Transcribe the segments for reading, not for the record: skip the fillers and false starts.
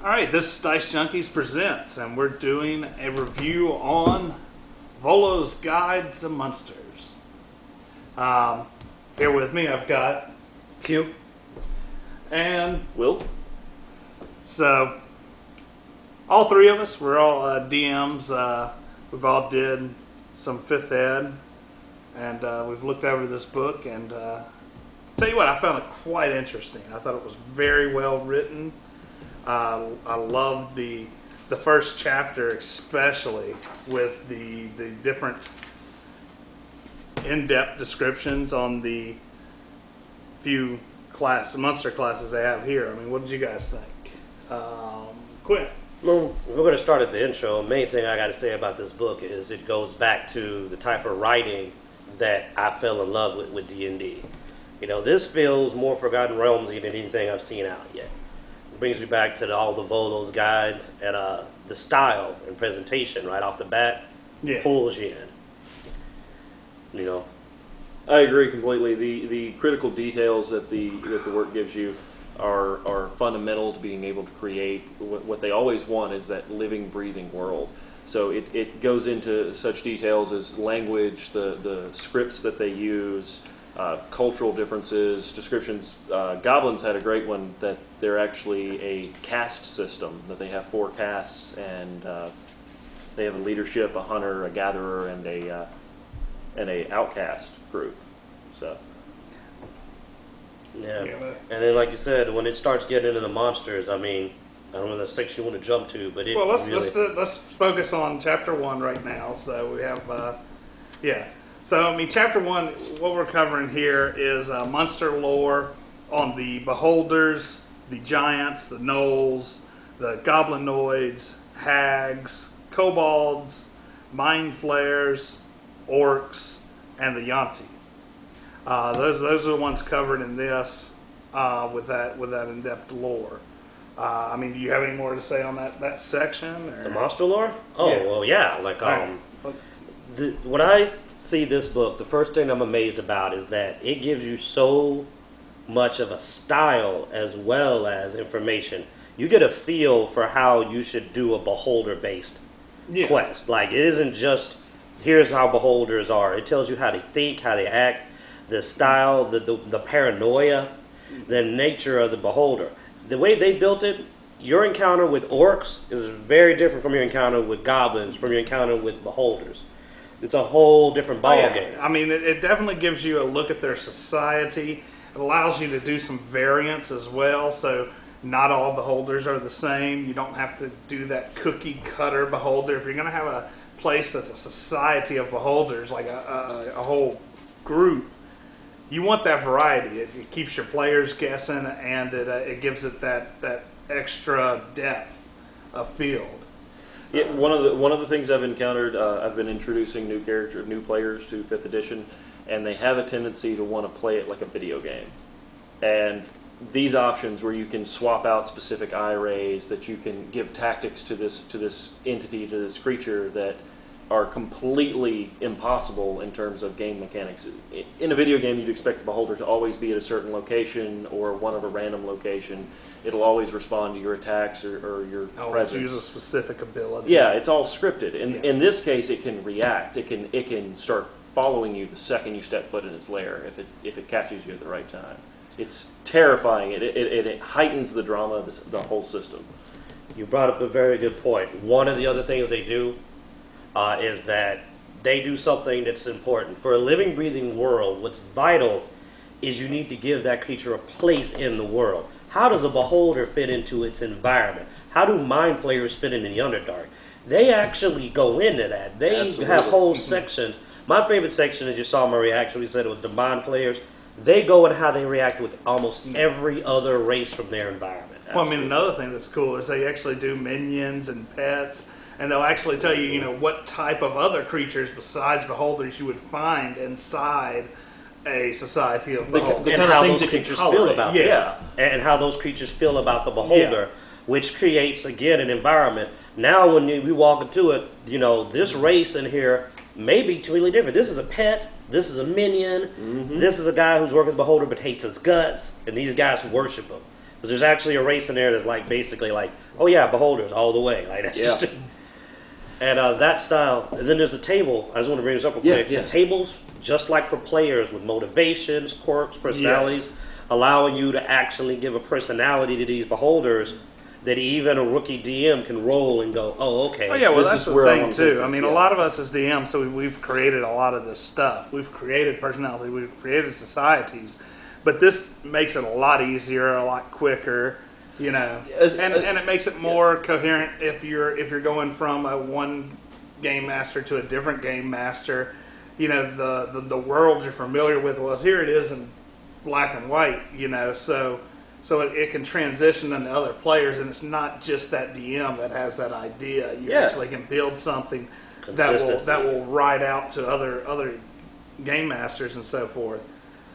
Alright, this is Dicejunkies Presents, and we're doing a review on Volo's Guide to Monsters. Here with me I've got Q and Will. So, all three of us, we're all DMs. We've all did some 5th ed, and we've looked over this book, and tell you what, I found it quite interesting. I thought it was very well written. I love the first chapter, especially with the different in-depth descriptions on the few monster classes they have here. I mean, what did you guys think? Quinn. Well, we're going to start at the intro. Main thing I got to say about this book is it goes back to the type of writing that I fell in love with D&D. You know, this feels more Forgotten Realms than anything I've seen out yet. Brings me back to all the Volo's guides and the style and presentation right off the bat pulls you in. You know, I agree completely. The critical details that the work gives you are fundamental to being able to create what they always want is that living, breathing world. So it goes into such details as language, the scripts that they use. Cultural differences, descriptions. Goblins had a great one that they're actually a caste system, that they have 4 castes, and they have a leadership, a hunter, a gatherer, and a outcast group. So yeah. And then, like you said, when it starts getting into the monsters, I mean, I don't know the section you want to jump to, but let's focus on chapter 1 right now. So we have So, I mean, Chapter 1, what we're covering here is monster lore on the beholders, the giants, the gnolls, the goblinoids, hags, kobolds, mind flayers, orcs, and the Yuan-ti. Those are the ones covered in this with that in-depth lore. I mean, do you have any more to say on that section? Or? The monster lore? Oh, yeah. Well, yeah. Like, when I see this book, the first thing I'm amazed about is that it gives you so much of a style as well as information. You get a feel for how you should do a beholder-based quest. Like, it isn't just, here's how beholders are. It tells you how they think, how they act, the style, the paranoia, the nature of the beholder. The way they built it, your encounter with orcs is very different from your encounter with goblins, from your encounter with beholders. It's a whole different ballgame. I mean, it definitely gives you a look at their society. It allows you to do some variance as well. So not all beholders are the same. You don't have to do that cookie cutter beholder. If you're going to have a place that's a society of beholders, like a whole group, you want that variety. It keeps your players guessing, and it gives it that extra depth of field. Yeah, one of the things I've encountered, I've been introducing new players to 5th edition, and they have a tendency to want to play it like a video game. And these options where you can swap out specific eye rays, that you can give tactics to this entity, to this creature that are completely impossible in terms of game mechanics. In a video game, you'd expect the beholder to always be at a certain location or one of a random location. It'll always respond to your attacks or your presence. Use a specific ability. Yeah, it's all scripted. In this case, it can react. It can start following you the second you step foot in its lair if it catches you at the right time. It's terrifying. It heightens the drama of the whole system. You brought up a very good point. One of the other things they do is that they do something that's important. For a living, breathing world, what's vital is you need to give that creature a place in the world. How does a beholder fit into its environment? How do mind flayers fit into the Underdark? They actually go into that. They have whole sections. My favorite section, as you saw my reaction, we said it was the mind flayers. They go in how they react with almost every other race from their environment. Well, I mean, another thing that's cool is they actually do minions and pets, and they'll actually tell you, what type of other creatures besides beholders you would find inside a society of beholders. And how those creatures feel about them. And how those creatures feel about the beholder, which creates, again, an environment. Now when we walk into it, this race in here may be totally different. This is a pet. This is a minion. Mm-hmm. This is a guy who's working with beholder but hates his guts. And these guys worship him. Because there's actually a race in there that's like basically like, oh yeah, beholders all the way. Like that's just. And that style. And then there's a table. I just want to bring this up real quick. Yeah. The tables, just like for players, with motivations, quirks, personalities, allowing you to actually give a personality to these beholders that even a rookie DM can roll and go, oh, okay. Oh yeah, well This that's is the where I thing want to too. take I this, mean, a lot of us as DMs, so we've created a lot of this stuff. We've created personality, we've created societies, but this makes it a lot easier, a lot quicker, you know, and it makes it more coherent if you're going from a one game master to a different game master. You know, the world you're familiar with. Well, here it is in black and white. You know, so it can transition into other players, and it's not just that DM that has that idea. You actually can build something that will ride out to other game masters and so forth.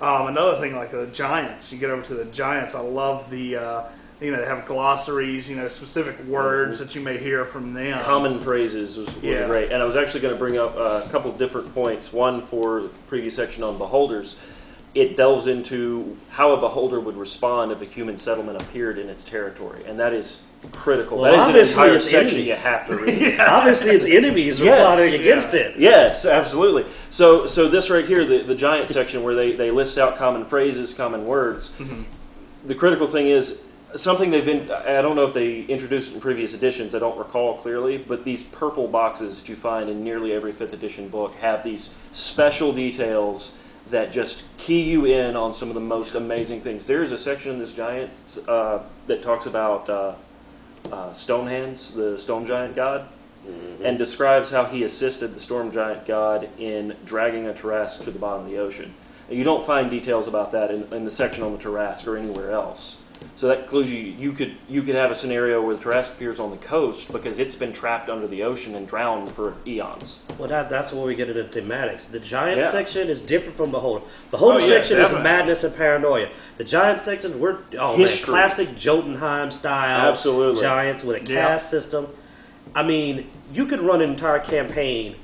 Another thing, like the giants, you get over to the giants. I love the they have glossaries, specific words that you may hear from them. Common phrases was great. And I was actually going to bring up a couple of different points. One for the previous section on beholders. It delves into how a beholder would respond if a human settlement appeared in its territory. And that is critical. Well, that is an entire it's section enemies. you have to read. Obviously, it's enemies plotting against it. Yes, absolutely. So this right here, the giant section where they list out common phrases, common words. Mm-hmm. The critical thing is, something I don't know if they introduced it in previous editions, I don't recall clearly, but these purple boxes that you find in nearly every 5th edition book have these special details that just key you in on some of the most amazing things. There is a section in this giant that talks about Stonehands, the stone giant god, and describes how he assisted the storm giant god in dragging a Tarrasque to the bottom of the ocean. And you don't find details about that in the section on the Tarrasque or anywhere else. So that clues you could have a scenario where the Tarrasque appears on the coast because it's been trapped under the ocean and drowned for eons. Well, that's where we get into thematics. The giant section is different from Beholder. Beholder section definitely. is madness and paranoia. The giant sections, classic Jotunheim style. Absolutely. Giants with a caste system. I mean, you could run an entire campaign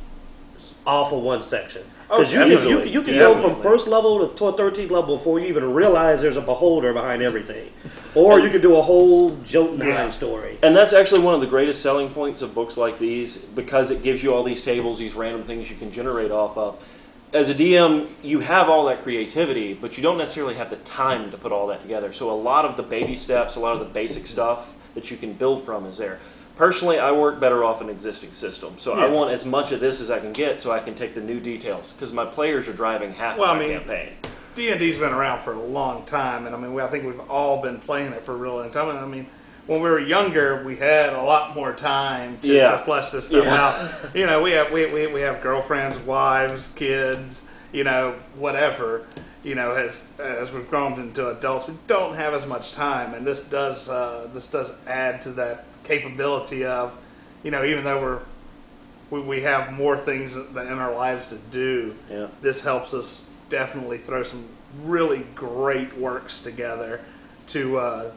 off of one section. Because you can go from first level to 13th level before you even realize there's a beholder behind everything. Or you could do a whole Jotunheim story. And that's actually one of the greatest selling points of books like these, because it gives you all these tables, these random things you can generate off of. As a DM, you have all that creativity, but you don't necessarily have the time to put all that together. So a lot of the baby steps, a lot of the basic stuff that you can build from is there. Personally, I work better off an existing system. So I want as much of this as I can get so I can take the new details, because my players are driving half of my campaign. D&D's been around for a long time, and I think we've all been playing it for a really long time. And I mean, when we were younger, we had a lot more time to flesh this stuff out. We have girlfriends, wives, kids, whatever. As we've grown into adults, we don't have as much time, and this does add to that capability of, even though we have more things in our lives to do, this helps us definitely throw some really great works together to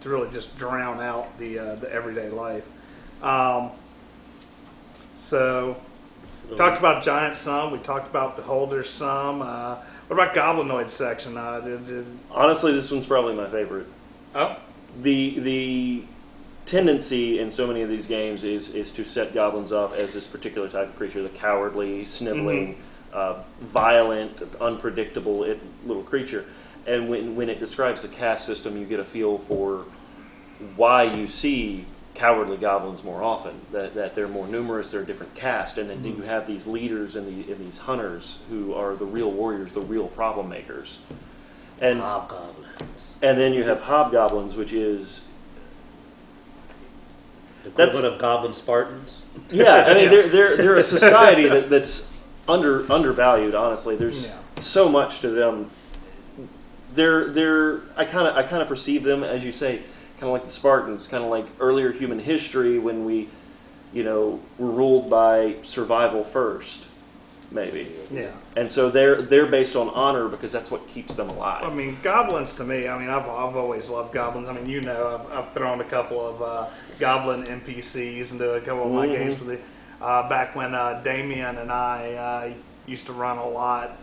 really just drown out the everyday life. So talked about giants some, we talked about beholders some. What about goblinoid section? Honestly, this one's probably my favorite. Oh, the tendency in so many of these games is to set goblins up as this particular type of creature, the cowardly, sniveling, violent, unpredictable little creature. And when it describes the caste system, you get a feel for why you see cowardly goblins more often, that they're more numerous, they're a different caste, and then you have these leaders and these hunters who are the real warriors, the real problem makers. And Hobgoblins. And then you have hobgoblins, which is the equivalent of goblin Spartans. Yeah, I mean they're a society that's undervalued. Honestly, there's so much to them. I kind of perceive them, as you say, kind of like the Spartans, kind of like earlier human history when we, were ruled by survival first, maybe. Yeah. And so they're based on honor because that's what keeps them alive. I mean, goblins to me, I've always loved goblins. I mean, I've thrown a couple of goblin NPCs into a couple of my games with back when Damien and I used to run a lot.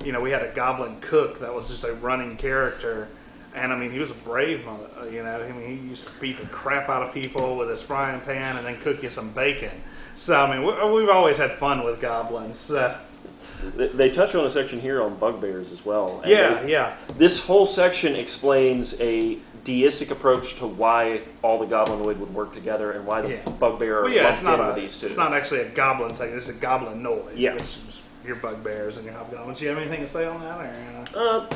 We had a goblin cook that was just a running character And I mean, he was a brave mother, you know. I mean, he used to beat the crap out of people with his frying pan and then cook you some bacon. So I mean, we've always had fun with goblins. They touch on a section here on bugbears as well. And Yeah. This whole section explains a deistic approach to why all the goblinoid would work together and why the bugbear are Well, yeah, lumped in with these two. it's not actually a goblin section. It's a goblinoid. Yeah. Which is your bugbears and your hobgoblins. Do you have anything to say on that? Or,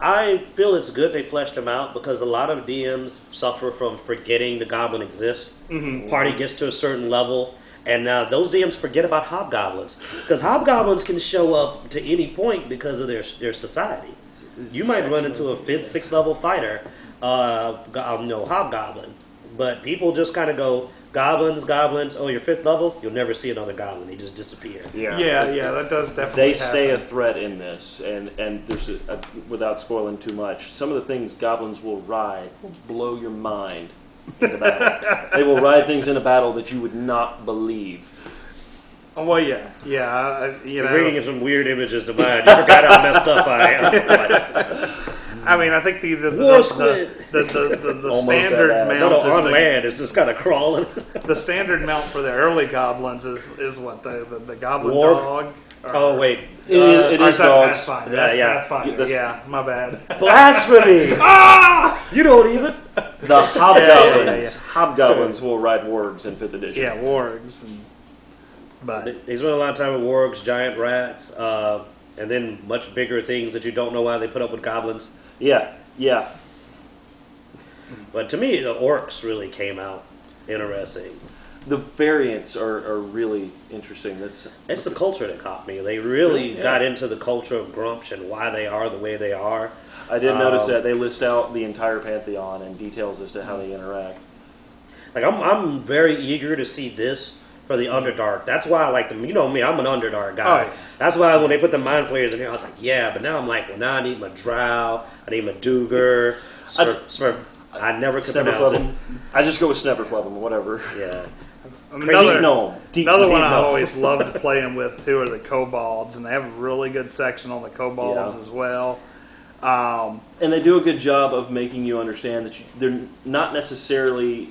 I feel it's good they fleshed them out because a lot of DMs suffer from forgetting the goblin exists. Party gets to a certain level, and those DMs forget about hobgoblins because hobgoblins can show up to any point because of their society. You might run into a 5th, 6th level fighter, hobgoblin, but people just kind of go goblins. Oh, you're 5th level. You'll never see another goblin. They just disappear. yeah, that does definitely. They stay a threat in this, and there's without spoiling too much, some of the things goblins will ride will blow your mind into battle. They will ride things in a battle that you would not believe. Oh, well, you know. You're bringing some weird images to mind. You forgot how messed up I am. I mean, I think the War squid. the standard mount No, is on land it's just kind of crawling. the standard mount for the early goblins is what the goblin Warg? dog. Oh wait, It Or is that dogs. Pathfinder? Yeah, That's yeah. Pathfinder. Yeah, Yeah, my bad. blasphemy! You don't even. The hobgoblins. Yeah. Hobgoblins will ride wargs in 5th edition. Yeah, wargs. But They spend a lot of time with wargs, giant rats, and then much bigger things that you don't know why they put up with goblins. Yeah. But to me, the orcs really came out interesting. The variants are really interesting. It's the culture that caught me. They really Yeah. got into the culture of Grumsh and why they are the way they are. I did notice that they list out the entire pantheon and details as to how they interact. Like I'm very eager to see this for the Underdark. That's why I like them. You know me, I'm an Underdark guy. Oh, yeah. That's why when they put the Mind Flayers in here, I was like, yeah. But now I'm like, well, now I need my Drow. I need my Duger. I never could pronounce it. I just go with Sneverflubum, whatever. Yeah. another Deep another one gnome. I always loved playing with too are the kobolds, and they have a really good section on the kobolds as well. And they do a good job of making you understand that they're not necessarily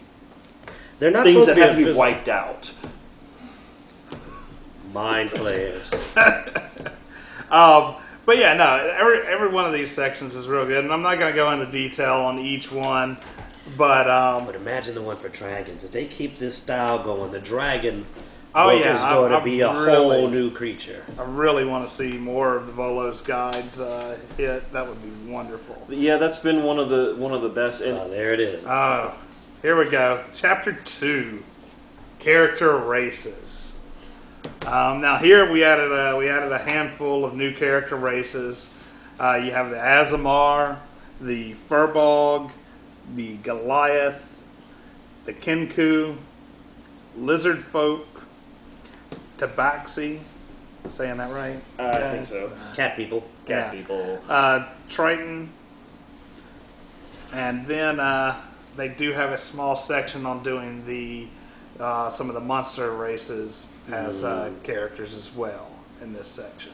They're not things supposed that have to be physical. wiped out. Mind Flayers. But yeah, no, every one of these sections is real good, and I'm not going to go into detail on each one, but But imagine the one for dragons. If they keep this style going, the dragon Oh, book yeah, is going to I'm be a really- whole new creature. I really want to see more of the Volo's guides hit. That would be wonderful. Yeah, that's been one of the best. And There it is. Oh, here we go. Chapter 2, character races. Now here we added a handful of new character races. You have the Azamar, the Furbog, the Goliath, the Kinku, Lizard Folk, Tabaxi. Saying that right? I think so. Cat people. Cat Yeah. people. Triton, and then they do have a small section on doing the some of the monster races as characters as well in this section.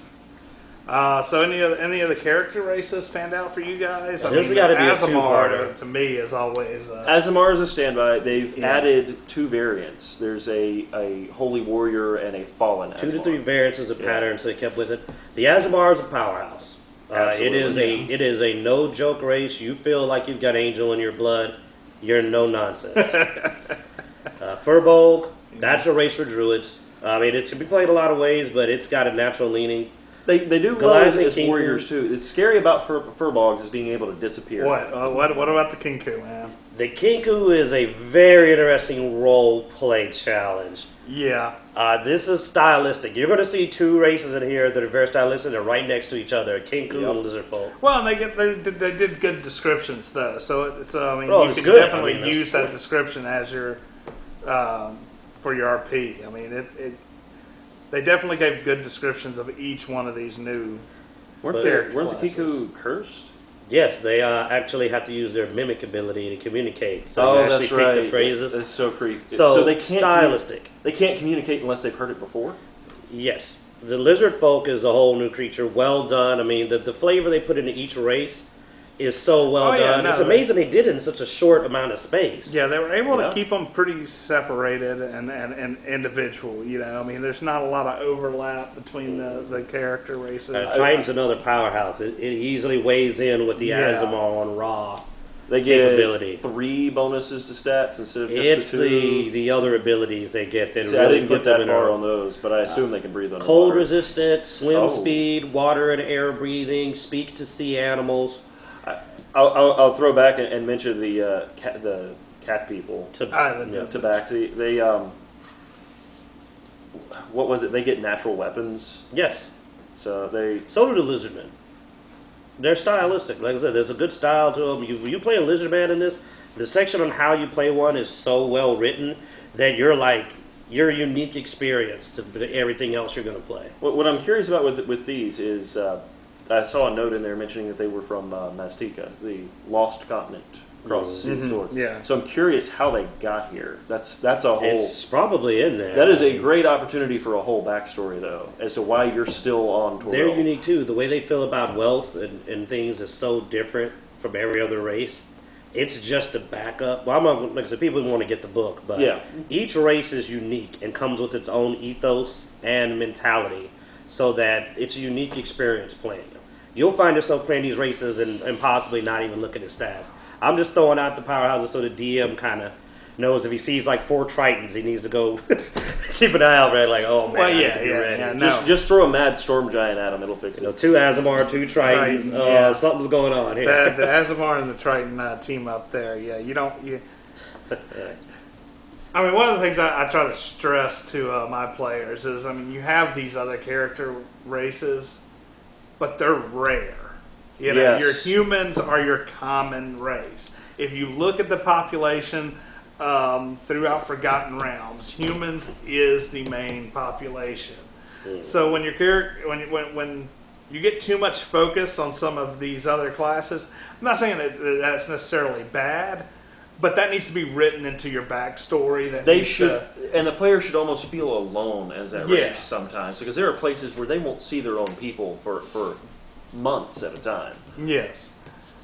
So any of the character races stand out for you guys? This has gotta be a Azamar two-parter. to me is always Azamar is a standby. They've Yeah. added 2 variants. There's a Holy Warrior and a Fallen Azamar. 2 to 3 variants as a pattern, so they kept with it. The Azamar is a powerhouse. Absolutely, It is a no joke race. You feel like you've got angel in your blood. You're no nonsense. Furbog, that's a race for druids. I mean, it can be played a lot of ways, but it's got a natural leaning. They do well Goliath as and warriors too. It's scary about Furbogs is being able to disappear. what about the Kinku, man? The Kinku is a very interesting role play challenge. Yeah. This is stylistic. You're going to see 2 races in here that are very stylistic. They're right next to each other: Kinku and Lizard Folk. Well, and they did good descriptions though, so I mean you it's can good. definitely I mean, that's use the that point. description as your for your RP. I mean they definitely gave good descriptions of each one of these new. Weren't Character the classes. Kiku cursed? Yes, they actually have to use their mimic ability to communicate. So Oh, you actually that's pick right. the phrases. That's so creepy. So, they can't stylistic. They can't communicate unless they've heard it before. Yes. The lizard folk is a whole new creature. Well done. I mean, the flavor they put into each race, is so well done. no, It's amazing they did it in such a short amount of space. Yeah, they were able Yeah. to keep them pretty separated and individual. You know, I mean, there's not a lot of overlap between the character races. Triton's another powerhouse. It easily weighs in with the Yeah. Asimov on Raw. They get Capability. 3 bonuses to stats instead of just It's the 2. the other abilities they get that See, really I didn't put get them that in far a on those, but I assume they can breathe on cold water. resistant, swim Oh. speed, water and air breathing, speak to sea animals. I'll throw back and mention the cat people. To, The- Tabaxi, they what was it? They get natural weapons, yes, so they so do the lizardmen. They're stylistic. Like I said, there's a good style to them. You play a lizardman in this, the section on how you play one is so well written that you're like your unique experience to everything else you're going to play. What I'm curious about with these is I saw a note in there mentioning that they were from Mastika, the lost continent across the Sea of Swords. yeah. So I'm curious how they got here. That's a whole. It's probably in there. That is a great opportunity for a whole backstory, though, as to why you're still on Toro. They're unique too. The way they feel about wealth and things is so different from every other race. It's just a backup. Well, I'm not, like I said, people want to get the book, but Yeah. each race is unique and comes with its own ethos and mentality, so that it's a unique experience playing them. You'll find yourself playing these races and possibly not even looking at stats. I'm just throwing out the powerhouses so the DM kind of knows if he sees like 4 Tritons, he needs to go keep an eye out for it. Like, oh man, Well, I need yeah, to be yeah, ready. yeah. No. Just throw a mad storm giant at them; it'll fix You know, it. 2 Azamar, 2 Tritons. Triton, yeah. Something's going on here. The Asimar and the Triton team up there. Yeah, you don't. I mean, one of the things I try to stress to my players is, I mean, you have these other character races, but they're rare. You know, Yes. your humans are your common race. If you look at the population throughout Forgotten Realms, humans is the main population. So when your when you get too much focus on some of these other classes, I'm not saying that that's necessarily bad, but that needs to be written into your backstory. That They needs should, to- and the player should almost feel alone as that Yeah. race sometimes, because there are places where they won't see their own people for months at a time. Yes.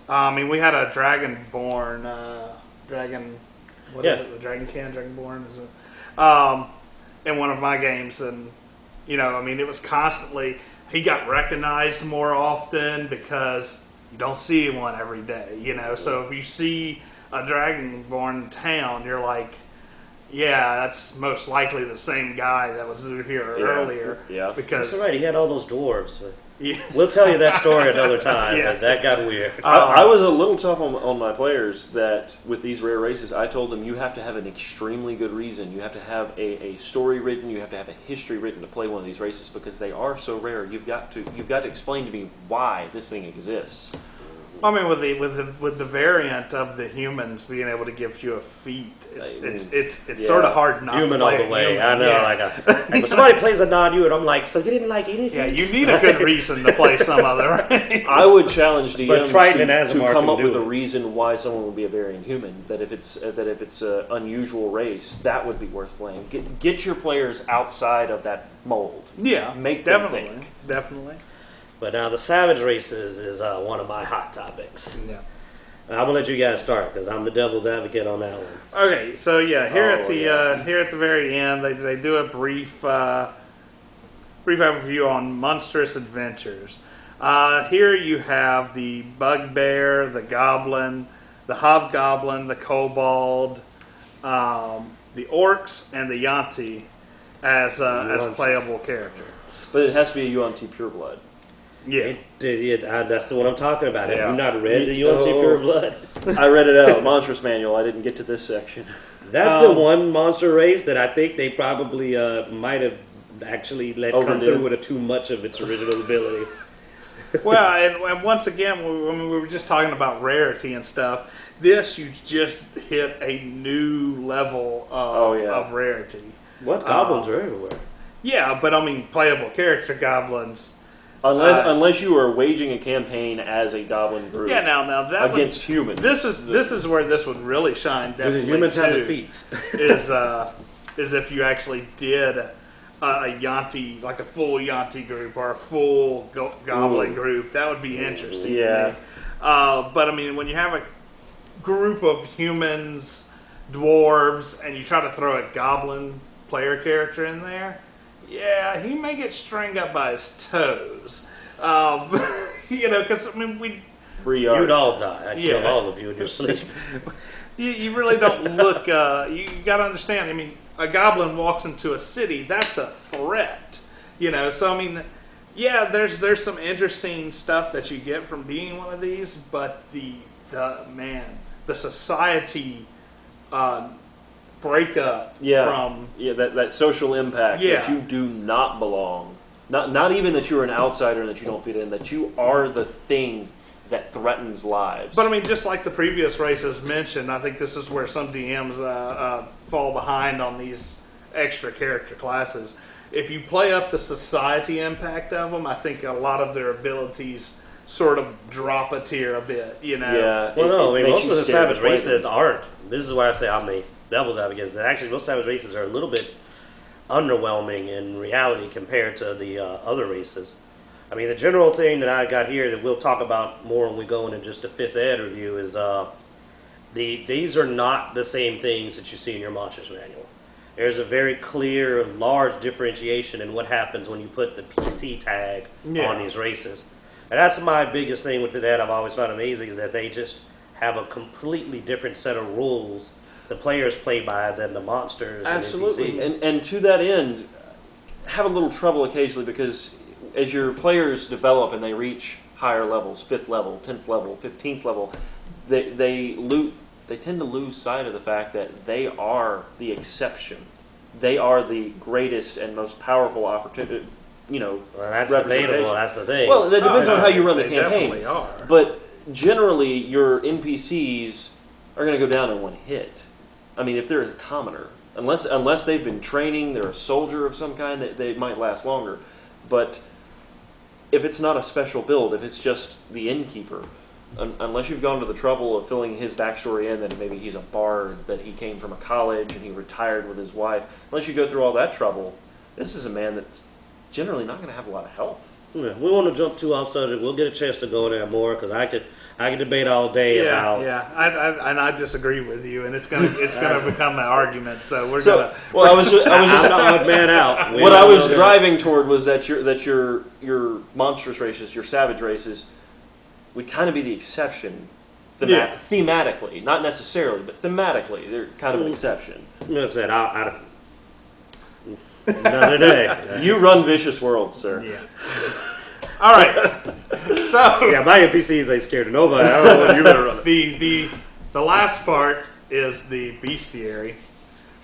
I mean, we had a Dragonborn, what is Yeah. it? The Dragonborn is it? In one of my games, and you know, I mean, it was constantly. He got recognized more often because you don't see one every day. You know, so if you see a Dragonborn in town, you're like, yeah, that's most likely the same guy that was here Yeah. earlier. Yeah. Because That's all right. He had all those dwarves. yeah. We'll tell you that story another time. Yeah. But that got weird. I was a little tough on my players that with these rare races, I told them you have to have an extremely good reason. You have to have a story written. You have to have a history written to play one of these races because they are so rare. You've got to explain to me why this thing exists. I mean, with the variant of the humans being able to give you a feat, it's Yeah. sort of hard not Human to all play the way. human. I know. Yeah. Like when somebody plays a non-human, I'm like, so you didn't like anything? Yeah, you need a good reason to play some other race. I would challenge DMs Triton and to Asimar come can up do with a it. reason why someone would be a variant human. That if it's an unusual race, that would be worth playing. Get your players outside of that mold. Yeah, Make them definitely, think. definitely. But now the savage races is one of my hot topics. Yeah. I'm gonna let you guys start because I'm the devil's advocate on that one. Okay, so yeah, here Oh, at the yeah. here at the very end, they do a brief overview on monstrous adventures. Here you have the bugbear, the goblin, the hobgoblin, the kobold, the orcs, and the Yanti as playable character. But it has to be a UMT pureblood. Yeah. That's the one I'm talking about. Have Yeah. you not read the UMT Oh. Pure Blood? I read it out, Monstrous Manual. I didn't get to this section. That's the one monster race that I think they probably might have actually let come Overdid. through with too much of its original ability. Well, and once again, when we were just talking about rarity and stuff, this you just hit a new level of rarity. What goblins are everywhere? Yeah, but I mean, playable character goblins. Unless you are waging a campaign as a goblin group Yeah, now that against humans. This is where this would really shine. Do the Definitely humans have the too, feats? is if you actually did a Yanti, like a full Yanti group or a full Goblin Ooh. group. That would be interesting. Yeah. To me. But I mean, when you have a group of humans, dwarves, and you try to throw a goblin player character in there, yeah, he may get stringed up by his toes. Because I mean, You'd all die. I'd Yeah. kill all of you in your sleep. you really don't look. You got to understand. I mean, a goblin walks into a city. That's a threat. So I mean, yeah, there's some interesting stuff that you get from being one of these, but the society breakup from that social impact Yeah. that you do not belong. Not even that you're an outsider and that you don't fit in. That you are the thing that threatens lives. But I mean, just like the previous races mentioned, I think this is where some DMs fall behind on these extra character classes. If you play up the society impact of them, I think a lot of their abilities sort of drop a tier a bit. Yeah. Well, no, I mean, makes most you of the scared to savage play races them. aren't. This is why I say I'm the devil's advocate. Actually, most savage races are a little bit underwhelming in reality compared to the other races. I mean, the general thing that I got here that we'll talk about more when we go into just a 5th ed review is these are not the same things that you see in your Monsters Manual. There's a very clear, large differentiation in what happens when you put the PC tag on these races. And that's my biggest thing with that I've always found amazing is that they just have a completely different set of rules the players play by than the monsters Absolutely. and NPCs. And to that end, have a little trouble occasionally because as your players develop and they reach higher levels, 5th level, 10th level, 15th level, they tend to lose sight of the fact that they are the exception. They are the greatest and most powerful opportunity. Well, that's representation. debatable. That's the thing. Well, that depends on how you run the They campaign. definitely are. But generally, your NPCs are going to go down in one hit. I mean, if they're a commoner, unless they've been training, they're a soldier of some kind, they might last longer. But if it's not a special build, if it's just the innkeeper, unless you've gone to the trouble of filling his backstory in, that maybe he's a bard, that he came from a college and he retired with his wife, unless you go through all that trouble, this is a man that's generally not going to have a lot of health. Yeah, we want to jump too off subject. We'll get a chance to go there more because I could debate all day about. I disagree with you, and it's gonna become an argument. So we're So, gonna. well, I was just I'm the odd man out. what I was driving toward was that your monstrous races, your savage races, would kind of be the exception, thematically, not necessarily, but thematically, they're kind of an exception. Like I said, another day. You run vicious worlds, sir. Yeah. All right. So Yeah, my NPCs ain't scared of nobody. I don't know what you better run. the last part is the Bestiary,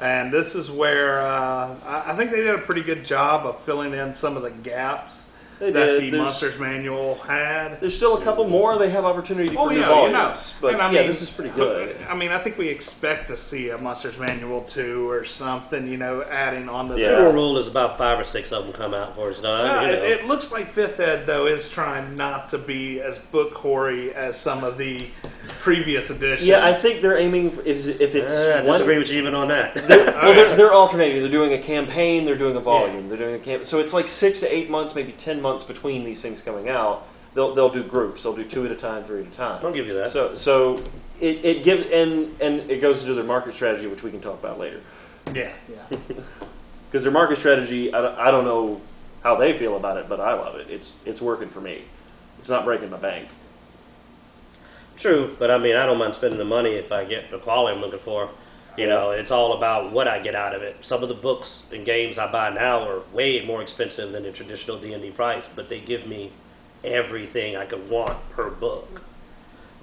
and this is where I think they did a pretty good job of filling in some of the gaps They that did. the There's- Monsters Manual had. There's still a couple more. They have opportunity for new you volumes, know. but And I yeah, mean, this is pretty good. I mean, I think we expect to see a Monsters Manual 2 or something, adding on to Yeah. General that. rule is about 5 or 6 of them come out for us done. It looks like 5th Ed, though, is trying not to be as book hoary as some of the previous editions. Yeah, I think they're aiming for, if it's I one. disagree with you even on that. They're alternating. They're doing a campaign. They're doing a volume. They're doing a camp. So it's like 6 to 8 months, maybe 10 months between these things coming out. They'll do groups. They'll do 2 at a time, 3 at a time. I'll give you that. So it gives and it goes into their market strategy, which we can talk about later. Yeah. Because their market strategy, I don't know how they feel about it, but I love it. It's working for me. It's not breaking my bank. True, but I mean, I don't mind spending the money if I get the quality I'm looking for. It's all about what I get out of it. Some of the books and games I buy now are way more expensive than the traditional D&D price, but they give me everything I could want per book.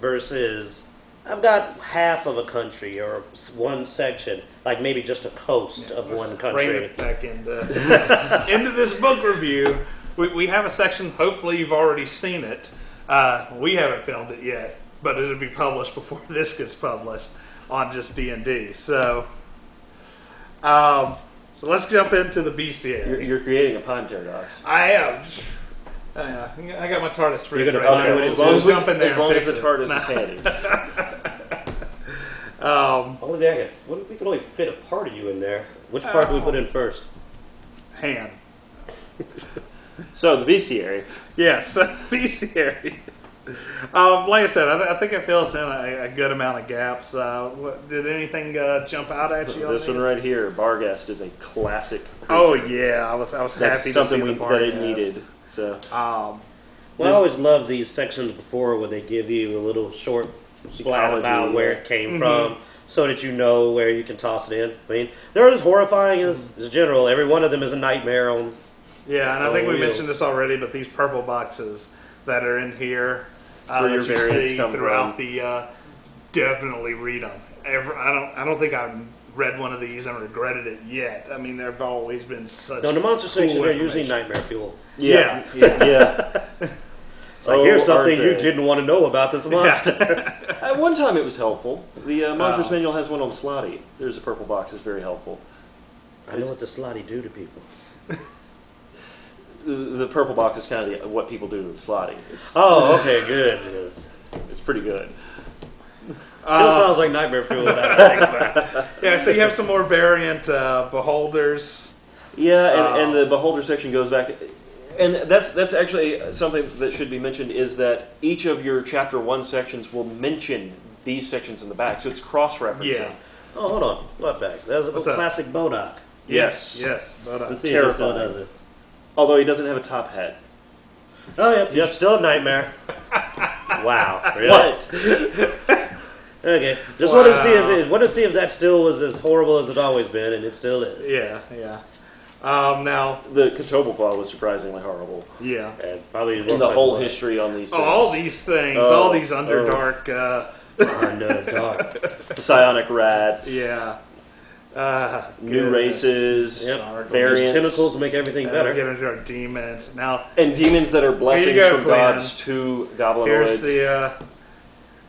Versus, I've got half of a country or one section, like maybe just a coast of one Bring country. it back into this book review. We have a section. Hopefully, you've already seen it. We haven't filmed it yet, but it'll be published before this gets published on just D&D. So let's jump into the Bestiary. You're creating a pime paradox. I am. I got my TARDIS for you. You're gonna right find now. it as long as, We'll jump in there as long and as the fix it. TARDIS is handy. Only thing we can only fit a part of you in there. Which part do we put in first? hand. So the bestiary. Yes, Bestiary. Like I said, I think it fills in a good amount of gaps. Did anything jump out at you? This one right here, Barghest, is a classic creature. Oh yeah, I was happy That's to something see the that it Barghest. needed. So Well, I always love these sections before where they give you a little short splat Ecology, about where yeah. it came from, so that you know where you can toss it in. I mean, they're as horrifying as general. Every one of them is a nightmare on. Yeah, and I think we wheels. mentioned this already, but these purple boxes that are in here where your that you variants see come throughout from. the definitely read them. I don't think I've read one of these and regretted it yet. I mean, there've always been such. No, the monster cool section, they're usually information. nightmare fuel. Yeah. yeah. It's like, Oh, here's something aren't you they? didn't want to know about this monster. At one time, it was helpful. The Monsters Oh. Manual has one on Slotty. There's a purple box. It's very helpful. I know what the slotty do to people. The purple box is kind of what people do to the Slotty. Oh, okay, good. It's pretty good. Still sounds like nightmare fuel. That Yeah, so you have some more variant beholders. Yeah, and the Beholder section goes back. And that's actually something that should be mentioned, is that each of your Chapter 1 sections will mention these sections in the back. So it's cross-referencing. Yeah. Oh, hold on. What back? That's a What's that? classic Bodoc. Yes. Yes. But, Let's see if it still Terrifying. does it. Although he doesn't have a top hat. Oh, yep, still a nightmare. Wow. Really? What? Okay. Just Wow. wanted to see if that still was as horrible as it always been, and it still is. yeah. Now, The Catoblepaw was surprisingly horrible. yeah. And probably In the whole history on these things. All these things, Oh, all these Underdark. Underdark. Psionic rats. Yeah. New goodness. races. Yep. Variants. These tentacles make everything We better. get into our demons now. And demons that are blessings go, from Quinn. gods to Here's goblinoids.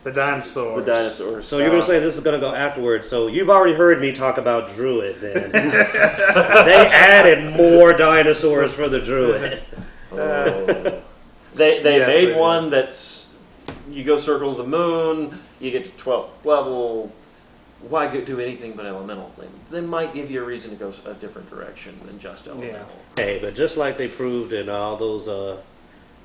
the dinosaurs. The dinosaurs. So you're going to say this is going to go afterwards. So you've already heard me talk about Druid then. They added more dinosaurs for the Druid. They Yes, they made did. one that's, you go circle the moon, you get to 12th level. Why do anything but elemental? They might give you a reason to go a different direction than just elemental. Hey, but just like they proved in all those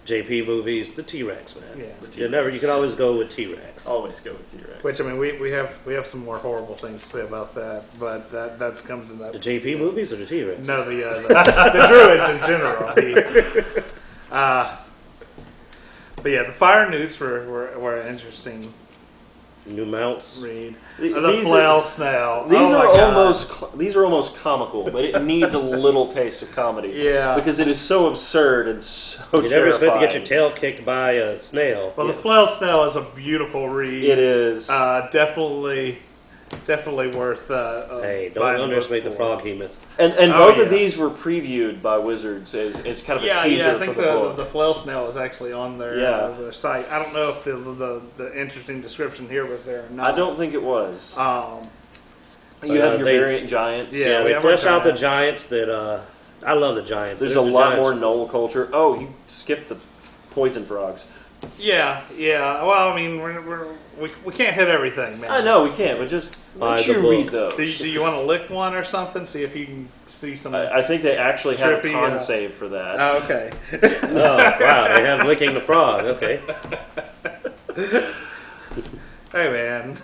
JP movies, the T-Rex, man. Yeah. You can always go with T-Rex. Always go with T-Rex. Which I mean, we have some more horrible things to say about that, but that comes in that. The JP movies or the T-Rex? No, the druids in general. But yeah, the fire newts were an interesting New mounts. read. These The are- flail snail. These Oh my are God. these are almost comical, but it needs a little taste of comedy. Yeah. Because it is so absurd and so You never expect to get your terrifying. tail kicked by a snail. Well, the flail snail is a beautiful read. It is. Definitely worth. Hey, don't buying the underestimate the book for. frog hemoth. And Oh, both yeah. of these were previewed by Wizards as kind of a Yeah, teaser I think for the book. the flail snail is actually on their their site. I don't know if the interesting description here was there or not. I don't think it was. You have your they- variant giants. Yeah, Yeah, we they have our flesh out the giants. giants that, I love the giants. There's They're a the lot giants. more null culture. Oh, you skipped the poison frogs. Yeah. Well, I mean, we can't hit everything, man. I know we can't, but just Buy make the sure you read book. those. Do you want to lick one or something? See if you can see some. I think they actually have a Trippy, con save for that. Oh, okay. Oh, wow, they have licking the frog. Okay. Hey, man.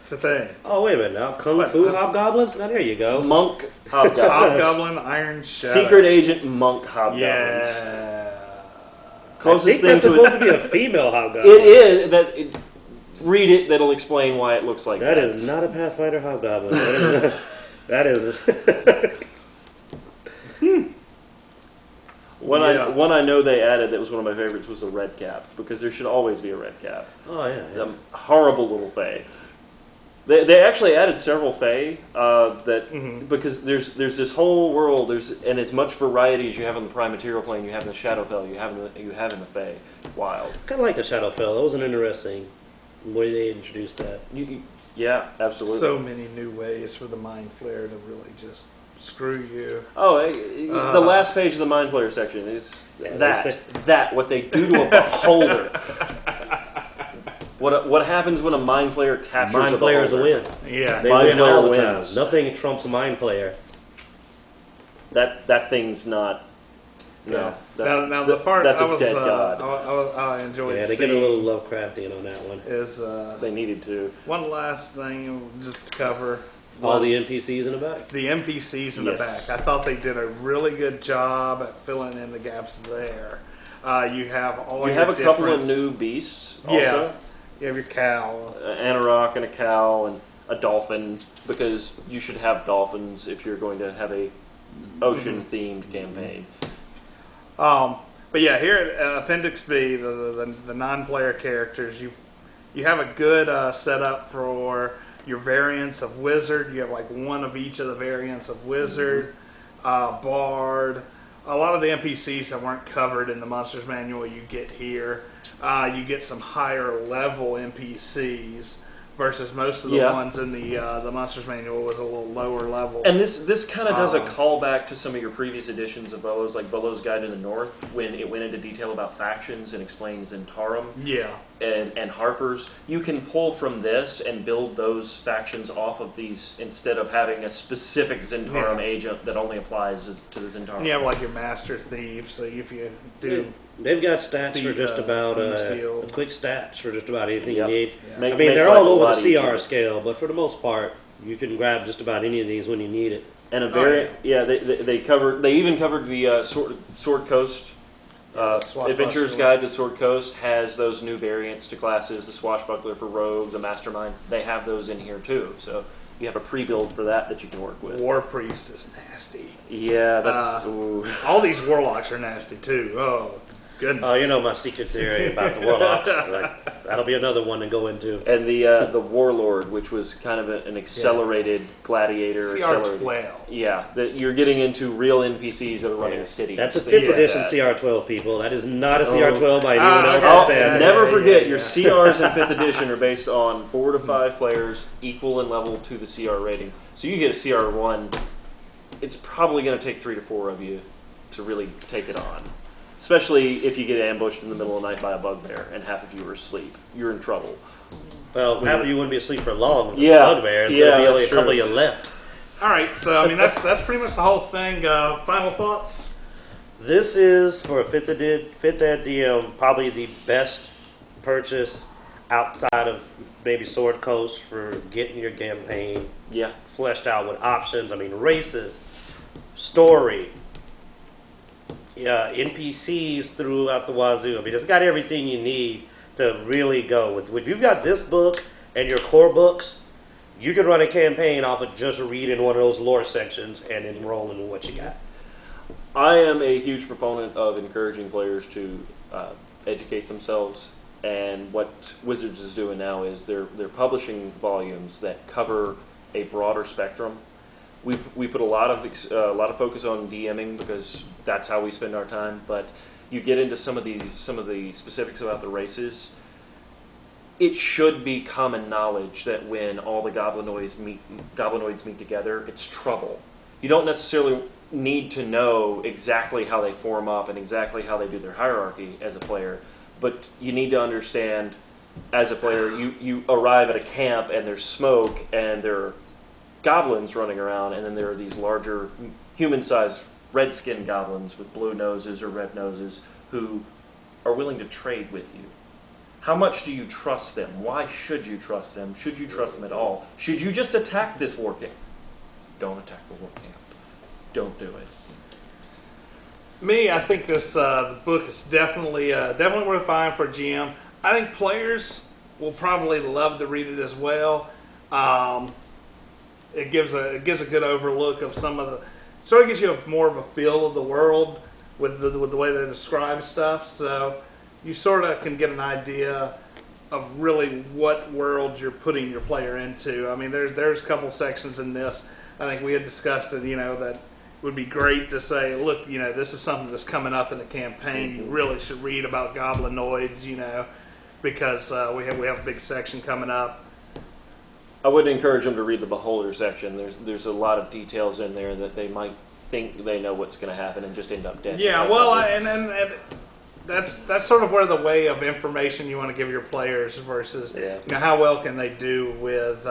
It's a thing. Oh, wait a minute now. Kung Fu hobgoblins? Now, there you go. Monk hobgoblins. Hobgoblin, Iron Shadow. Secret agent monk hobgoblins. Yeah. I Closest think thing that's to supposed to be a female hobgoblin. it is that. Read it. That'll explain why it looks like that. That is not a Pathfinder hobgoblin. That is. One Yeah. I know they added that was one of my favorites was the red cap, because there should always be a red cap. Oh, yeah. Horrible little fae. They actually added several fae that Mhm. because there's this whole world and as much variety as you have on the prime material plane, you have in the Shadowfell, you have in the fae wild. Kind of like the Shadowfell. That was an interesting way they introduced that. Yeah, absolutely. So many new ways for the Mind Flare to really just screw you. The last page of the Mind Flayer section is Yeah, that what they do to a beholder. What happens when a Mind Flayer captures Mind a Flayer's a beholder? win. Yeah. They Mind win all the Flayer time. wins. Nothing trumps Mind Flayer. That thing's not. No, now the part that's I a was, dead god. I enjoyed. Yeah, they get a little Lovecraftian on that one. Is They needed to. one last thing just to cover. All the was NPCs in the back. The NPCs in the Yes. back. I thought they did a really good job at filling in the gaps there. You have all. You your have a couple of different- new beasts. Also. Yeah. You have your cow. An Anarok and a cow and a dolphin, because you should have dolphins if you're going to have a ocean-themed campaign. But yeah, here at Appendix B, the non-player characters, you have a good setup for your variants of wizard. You have like one of each of the variants of wizard, bard. A lot of the NPCs that weren't covered in the Monsters Manual you get here. You get some higher level NPCs versus most of the ones in the Monsters Manual was a little lower level. And this kind of does a callback to some of your previous editions of Volo's, like Volo's Guide to the North, when it went into detail about factions and explains Zentarum Yeah. and Harpers. You can pull from this and build those factions off of these instead of having a specific Zentarum agent that only applies to the Zentarum. And you have like your Master Thief, so if you do... They've got stats for just about Thieves Guild. quick stats for just about anything Yep. you need. Yeah. I Makes mean, they're life all a over lot the CR easier. scale, but for the most part, you can grab just about any of these when you need it. And a variant, they covered. They even covered the Sword Coast. Swashbuckler. Adventurer's Guide to Sword Coast has those new variants to classes. The Swashbuckler for Rogue, the Mastermind. They have those in here too. So you have a pre-build for that you can work with. War Priest is nasty. Yeah, that's. Ooh. All these warlocks are nasty too. Oh, goodness. Oh, you know my secret theory about the warlocks. Like, that'll be another one to go into. And the Warlord, which was kind of an accelerated gladiator. accelerated. CR12. Yeah, that you're getting into real NPCs that are running a city. That's a and things 5th like edition that. CR12, people. That is not a CR12 by anyone else's Oh, standard. never Yeah, forget, yeah, your yeah. CRs in 5th edition are based on 4 to 5 players equal in level to the CR rating. So you get a CR1, it's probably going to take 3 to 4 of you to really take it on. Especially if you get ambushed in the middle of the night by a bugbear and half of you are asleep. You're in trouble. Well, half of you wouldn't be asleep for long with Yeah. the bugbear. There's Yeah, going to be only a that's couple of true. you left. All right, so I mean that's pretty much the whole thing. Final thoughts? This is, for a 5th ed DM, probably the best purchase outside of maybe Sword Coast for getting your campaign Yeah. fleshed out with options. I mean, races, story, NPCs throughout the wazoo. I mean, it's got everything you need to really go with. If you've got this book and your core books, you can run a campaign off of just reading one of those lore sections and enrolling in what you got. I am a huge proponent of encouraging players to educate themselves, and what Wizards is doing now is they're publishing volumes that cover a broader spectrum. We put a lot of focus on DMing because that's how we spend our time, but you get into some of the specifics about the races. It should be common knowledge that when all the goblinoids meet together, it's trouble. You don't necessarily need to know exactly how they form up and exactly how they do their hierarchy as a player, but you need to understand as a player, you arrive at a camp and there's smoke and there are goblins running around, and then there are these larger human-sized red-skinned goblins with blue noses or red noses who are willing to trade with you. How much do you trust them? Why should you trust them? Should you trust them at all? Should you just attack this war camp? Don't attack the war camp. Don't do it. Me, I think this the book is definitely worth buying for a GM. I think players will probably love to read it as well. It gives a good overlook of some of the, sort of gives you more of a feel of the world with the way they describe stuff. So you sort of can get an idea of really what world you're putting your player into. I mean, there's a couple sections in this. I think we had discussed it. that would be great to say, look, this is something that's coming up in the campaign. You really should read about goblinoids, because we have a big section coming up. I would encourage them to read the Beholder section. There's a lot of details in there that they might think they know what's going to happen and just end up dead. Yeah, well, and that's sort of where the way of information you want to give your players versus how well can they do with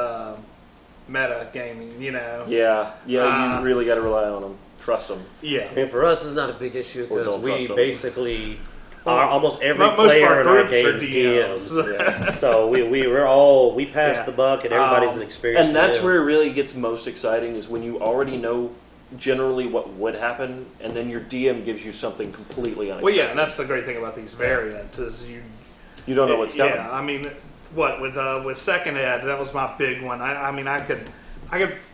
meta gaming. Yeah, you really got to rely on them. trust them. Yeah. And for us, it's not a big issue Or because don't we trust them. basically are almost every Most of our player in our groups are games DMs. DMs. Yeah. So we pass Yeah. the buck, and everybody's an experienced. And that's DM. where it really gets most exciting is when you already know generally what would happen, and then your DM gives you something completely unexpected. Well, yeah, and that's the great thing about these variants is You don't know what's coming. Yeah, I mean, with second ed, that was my big one. I mean, I could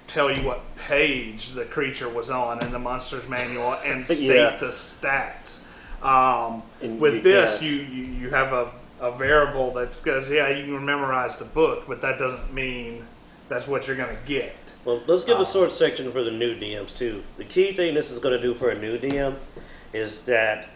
tell you what page the creature was on in the monsters manual and state Yeah. the stats. And With you this, can't. you have a variable that's goes, yeah, you can memorize the book, but that doesn't mean that's what you're going to get. Well, let's give a short section for the new DMs too. The key thing this is going to do for a new DM is that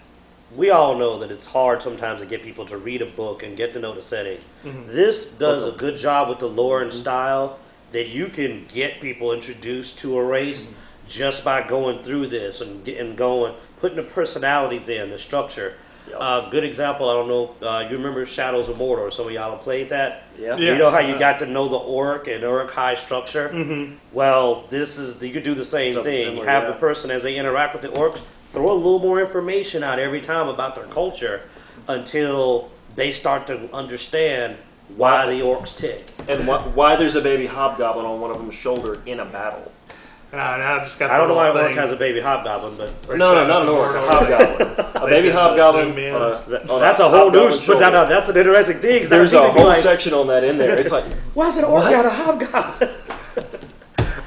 we all know that it's hard sometimes to get people to read a book and get to know the setting. This does a good job with the lore and style that you can get people introduced to a race just by going through this and putting the personalities in, the structure. Yep. Good example, I don't know, you remember Shadows of Mordor, some of y'all have played that? Yeah. Yeah. You know how Yes. you got to know the orc and orc high structure? Well, you could do the same Something thing. similar, Have yeah. the person, as they interact with the orcs, throw a little more information out every time about their culture until they start to understand why the orcs tick. And why there's a baby hobgoblin on one of them's shoulder in a battle. I just got I don't know why the an little orc thing. has a baby hobgoblin, but No, not an orc, a hobgoblin. A They baby did the hobgoblin zoom in. on a that's a whole new. hobgoblin's But shoulder. that's an interesting thing. 'Cause There's I a think it'd be whole like, section on that in there. It's like, why is an orc got a hobgoblin?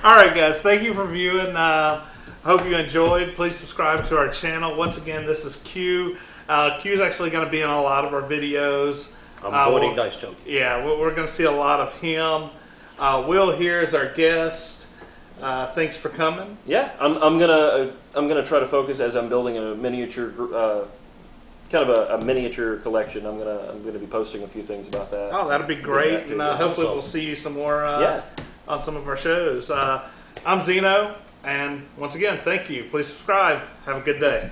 All right, guys. Thank you for viewing. Hope you enjoyed. Please subscribe to our channel. Once again, this is Q. Q is actually going to be in a lot of our videos. I'm joining Dicejunkies. Yeah, we're going to see a lot of him. Will here is our guest. Thanks for coming. yeah, I'm gonna try to focus as I'm building a miniature, kind of a miniature collection. I'm gonna be posting a few things about that. Oh, that'll be great. And hopefully Awesome. we'll see you some more Yeah. on some of our shows. I'm Zeno, and once again, thank you. Please subscribe. Have a good day.